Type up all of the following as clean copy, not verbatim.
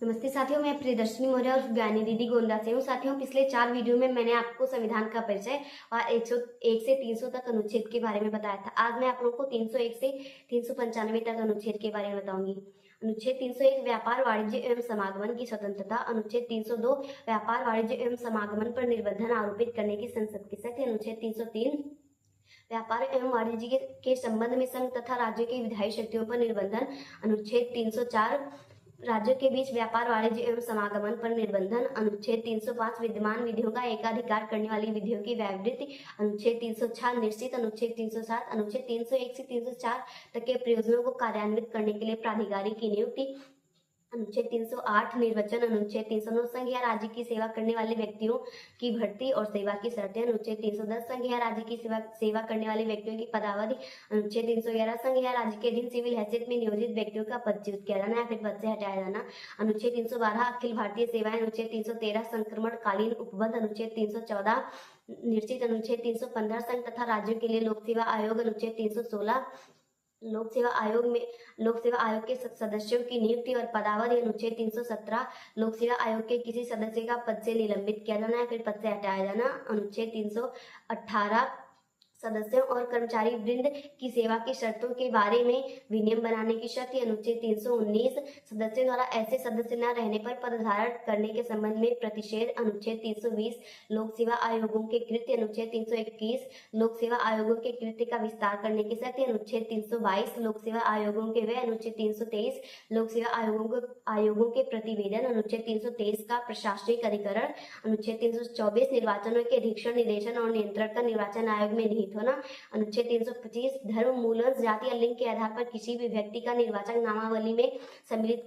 नमस्ते साथियों, मैं प्रियदर्शनी मौर्य और ज्ञानी दीदी गोंदा से हूँ। साथियों, पिछले 4 वीडियो में मैंने आपको संविधान का परिचय और 101 से 300 तक अनुच्छेद के बारे में बताया था। आज मैं आप लोगों को 301 से 395 तक अनुच्छेद के बारे में बताऊंगी। अनुच्छेद 301 व्यापार, वाणिज्य एवं समागमन की स्वतंत्रता। अनुच्छेद 302 व्यापार, वाणिज्य एवं समागमन पर निर्बंधन आरोपित करने की संसद की शक्ति। अनुच्छेद 303 व्यापार एवं वाणिज्य के संबंध में संघ तथा राज्यों की विधायी शक्तियों पर निर्बंधन। अनुच्छेद 304 राज्यों के बीच व्यापार, वाणिज्य एवं समागमन पर निर्बंधन। अनुच्छेद 305 विद्यमान विधियों का एकाधिकार करने वाली विधियों की व्यावृत्ति। अनुच्छेद 306 निश्चित। अनुच्छेद 307 अनुच्छेद 301 से 304 तक के प्रयोजनों को कार्यान्वित करने के लिए प्राधिकारी की नियुक्ति। अनुच्छेद 308 निर्वचन। अनुच्छेद 309 संघ या राज्य की सेवा करने वाले व्यक्तियों की भर्ती और सेवा की शर्तें। अनुच्छेद 310 संघ या राज्य की सेवा करने वाले व्यक्तियों की पदावधि। अनुच्छेद 311 संघ या राज्य के अधीन सिविल हैसियत में नियोजित व्यक्तियों का पदच्युत किया जाना या फिर पद से हटाया जाना। अनुच्छेद 312 अखिल भारतीय सेवाएं। अनुच्छेद 313 संक्रमणकालीन उपबंध। अनुच्छेद 314 निश्चित। अनुच्छेद 315 संघ तथा राज्यों के लिए लोक सेवा आयोग। अनुच्छेद 316 लोक सेवा आयोग के सदस्यों की नियुक्ति और पदावधि। अनुच्छेद 317 लोक सेवा आयोग के किसी सदस्य का पद से निलंबित किया जाना या फिर पद से हटाया जाना। अनुच्छेद 318 सदस्यों और कर्मचारी वृंद की सेवा की शर्तों के बारे में विनियम बनाने की शर्त। अनुच्छेद 319 सदस्यों द्वारा ऐसे सदस्य न रहने पर पद धारण करने के संबंध में प्रतिषेध। अनुच्छेद 320 लोक सेवा आयोगों के कृत्य। अनुच्छेद 321 लोक सेवा आयोगों के कृत्य का विस्तार करने की शर्त। अनुच्छेद 322 लोक सेवा आयोगों के व्यय। अनुच्छेद 323 लोक सेवा आयोगों के प्रतिवेदन। अनुच्छेद 323 का प्रशासनिक अधिकरण। अनुच्छेद 324 निर्वाचनों के अधीक्षण, निदेशन और नियंत्रण का निर्वाचन आयोग में निहित होना। अनुच्छेद 325 धर्म, मूल, जाति या लिंग के आधार पर किसी भी व्यक्ति का निर्वाचक नामावली में सम्मिलित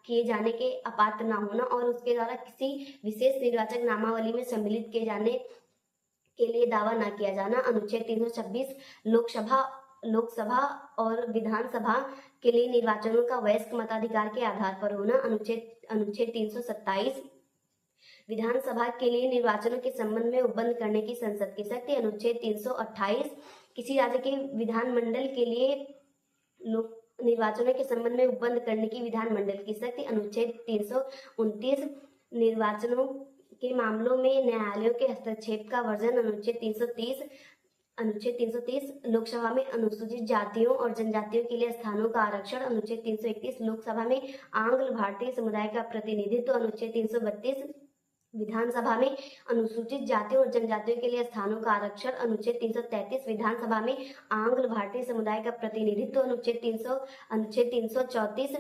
किए जाने के अपात्र न होना और उसके द्वारा किसी विशेष निर्वाचक नामावली में सम्मिलित किए जाने के लिए दावा न किया जाना। अनुच्छेद 326 लोकसभा और विधानसभा के लिए निर्वाचनों का वयस्क मताधिकार के आधार पर होना। अनुच्छेद 327 विधानसभा के लिए निर्वाचनों के संबंध में उपबंध करने की संसद की शक्ति। अनुच्छेद 328 किसी राज्य के विधानमंडल के लिए निर्वाचनों के संबंध में उपबंध करने की विधानमंडल की शक्ति। अनुच्छेद 329 निर्वाचनों के मामलों में न्यायालयों के हस्तक्षेप का वर्जन। अनुच्छेद 330 लोकसभा में अनुसूचित जातियों और जनजातियों के लिए स्थानों का आरक्षण। अनुच्छेद 331 लोकसभा में आंग्ल भारतीय समुदाय का प्रतिनिधित्व। अनुच्छेद 332 विधानसभा में अनुसूचित जातियों और जनजातियों के लिए स्थानों का आरक्षण। अनुच्छेद 333 विधानसभा में आंग्ल भारतीय समुदाय का प्रतिनिधित्व। अनुच्छेद 334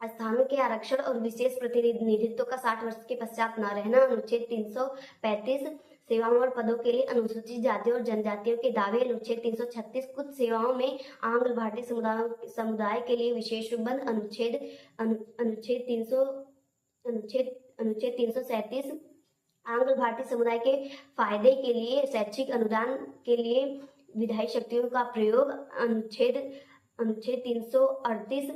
स्थानों के आरक्षण और विशेष प्रतिनिधित्व का 60 वर्ष के पश्चात न रहना। अनुच्छेद 335 सेवाओं और पदों के लिए अनुसूचित जातियों और जनजातियों के दावे। अनुच्छेद 336 कुछ सेवाओं में आंग्ल भारतीय समुदाय के लिए विशेष उपबंध। अनुच्छेद 337 आंग्ल भारतीय समुदाय के फायदे के लिए शैक्षिक अनुदान के लिए विधायी शक्तियों का प्रयोग। अनुच्छेद 338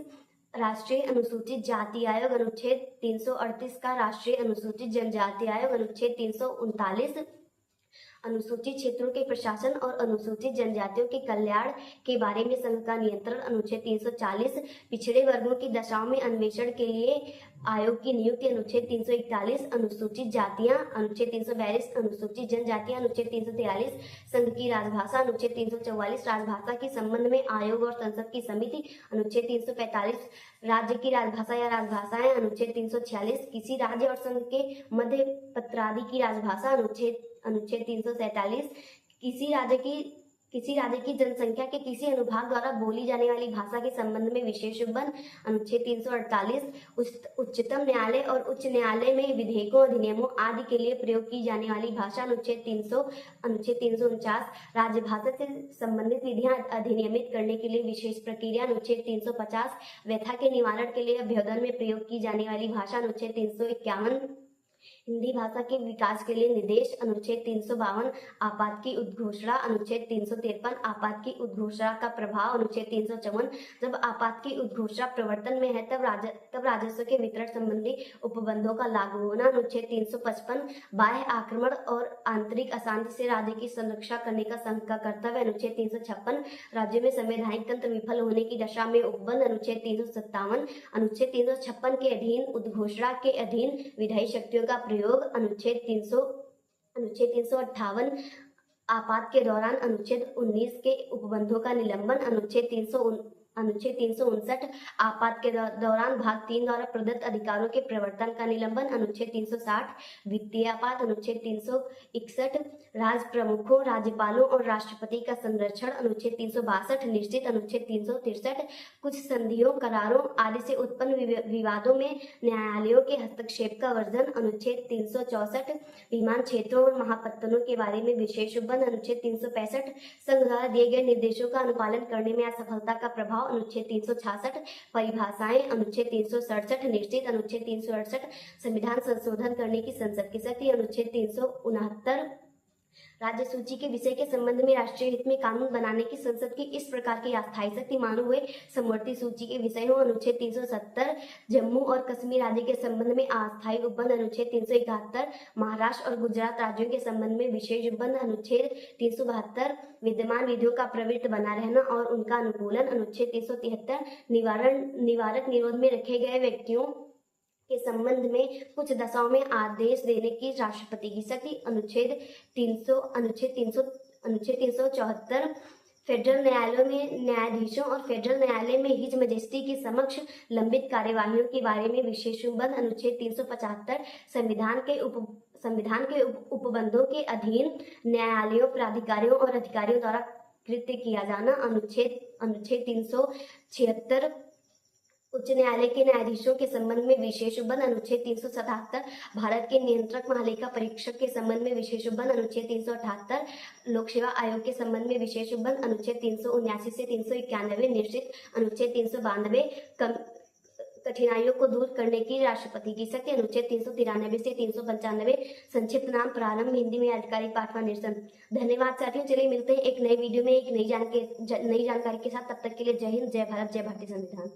राष्ट्रीय अनुसूचित जाति आयोग। अनुच्छेद 338 का राष्ट्रीय अनुसूचित जनजाति आयोग। अनुच्छेद 339 अनुसूचित क्षेत्रों के प्रशासन और अनुसूचित जनजातियों के कल्याण के बारे में संघ का नियंत्रण। अनुच्छेद 340 पिछड़े वर्गों की दशाओं में अन्वेषण के लिए आयोग की नियुक्ति। अनुच्छेद 341 अनुसूचित जातियां। अनुच्छेद 342 अनुसूचित जनजातियां। अनुच्छेद 343 संघ की राजभाषा। अनुच्छेद 344 राजभाषा के संबंध में आयोग और संसद की समिति। अनुच्छेद 345 राज्य की राजभाषा या राजभाषाएं। अनुच्छेद 346 किसी राज्य और संघ के मध्य पत्रादि की राजभाषा। अनुच्छेद 347 किसी राज्य की जनसंख्या के किसी अनुभाग द्वारा बोली जाने वाली भाषा के संबंध में विशेष उपबंध। अनुच्छेद 348 उच्चतम न्यायालय और उच्च न्यायालय में विधेयकों, अधिनियमों आदि के लिए प्रयोग की जाने वाली भाषा। अनुच्छेद 349 राजभाषा से संबंधित विधियां अधिनियमित करने के लिए विशेष प्रक्रिया। अनुच्छेद 350 व्यथा के निवारण के लिए अभ्युदय में प्रयोग की जाने वाली भाषा। अनुच्छेद 351 हिंदी भाषा के विकास के लिए निर्देश अनुच्छेद 352 आपात की उद्घोषणा अनुच्छेद 353 आपात की उद्घोषणा का प्रभाव अनुच्छेद 354 जब आपात की उद्घोषणा प्रवर्तन में है तब राजस्व के वितरण संबंधी उपबंधों का लागू होना अनुच्छेद 355 बाह्य आक्रमण और आंतरिक अशांति से राज्य की संरक्षा करने का संघ का कर्तव्य अनुच्छेद 356 राज्य में संवैधानिक तंत्र विफल होने की दशा में उपबंध अनुच्छेद 357 अनुच्छेद 356 के अधीन उद्घोषणा के अधीन विधायी शक्तियों का प्रयोग अनुच्छेद 358 आपात के दौरान अनुच्छेद 19 के उपबंधों का निलंबन अनुच्छेद 359 आपात के दौरान भाग 3 द्वारा प्रदत्त अधिकारों के प्रवर्तन का निलंबन अनुच्छेद 360 वित्तीय आपात अनुच्छेद 361 राज्य प्रमुखों राज्यपालों और राष्ट्रपति का संरक्षण अनुच्छेद 362 निश्चित अनुच्छेद 363 कुछ संधियों करारों आदि से उत्पन्न विवादों में न्यायालयों के हस्तक्षेप का वर्जन अनुच्छेद 364 विमान क्षेत्रों और महापत्तनों के बारे में विशेष उपबंध अनुच्छेद 365 संघ द्वारा दिए गए निर्देशों का अनुपालन करने में असफलता का प्रभाव अनुच्छेद 366 परिभाषाएं अनुच्छेद 367 निश्चित अनुच्छेद 368 संविधान संशोधन करने की संसद की शक्ति अनुच्छेद 369 राज्य सूची के विषय के संबंध में राष्ट्रीय हित में कानून बनाने की संसद की इस प्रकार की अस्थायी शक्ति मानू हुए समवर्ती सूची के विषय हो अनुच्छेद 370 जम्मू और कश्मीर राज्य के संबंध में अस्थायी उपबंध अनुच्छेद 371 महाराष्ट्र और गुजरात राज्यों के संबंध में विशेष उपबंध अनुच्छेद 372 विद्यमान विधियों का प्रवृत्त बना रहना और उनका अनुकूलन अनुच्छेद 373 निवारक निरोध में रखे गए व्यक्तियों के संबंध में कुछ दशाओं में आदेश देने की राष्ट्रपति की शक्ति अनुच्छेद 374 फेडरल न्यायालयों में न्यायाधीशों और फेडरल न्यायालय में हिज मजिस्ट्री के समक्ष लंबित कार्यवाहियों के बारे में विशेष उपबंध अनुच्छेद 375 संविधान के उपबंधों के अधीन न्यायालयों प्राधिकारियों और अधिकारियों द्वारा कृत्य किया जाना अनुच्छेद 376 उच्च न्यायालय के न्यायाधीशों के संबंध में विशेष उपबंध अनुच्छेद 377 भारत के नियंत्रक महालेखा परीक्षक के संबंध में विशेष उपबंध अनुच्छेद 378 लोक सेवा आयोग के संबंध में विशेष उपबंध अनुच्छेद 379 से 391 निश्चित अनुच्छेद 392 कठिनाइयों को दूर करने की राष्ट्रपति की शक्ति अनुच्छेद 393 से 395 संक्षिप्त नाम प्रारंभ हिंदी में आधिकारिक पाठवा निरसन। धन्यवाद साथियों, चलिए मिलते हैं एक नए वीडियो में एक नई जानकारी के साथ। तब तक के लिए जय हिंद, जय भारत, जय भारतीय संविधान।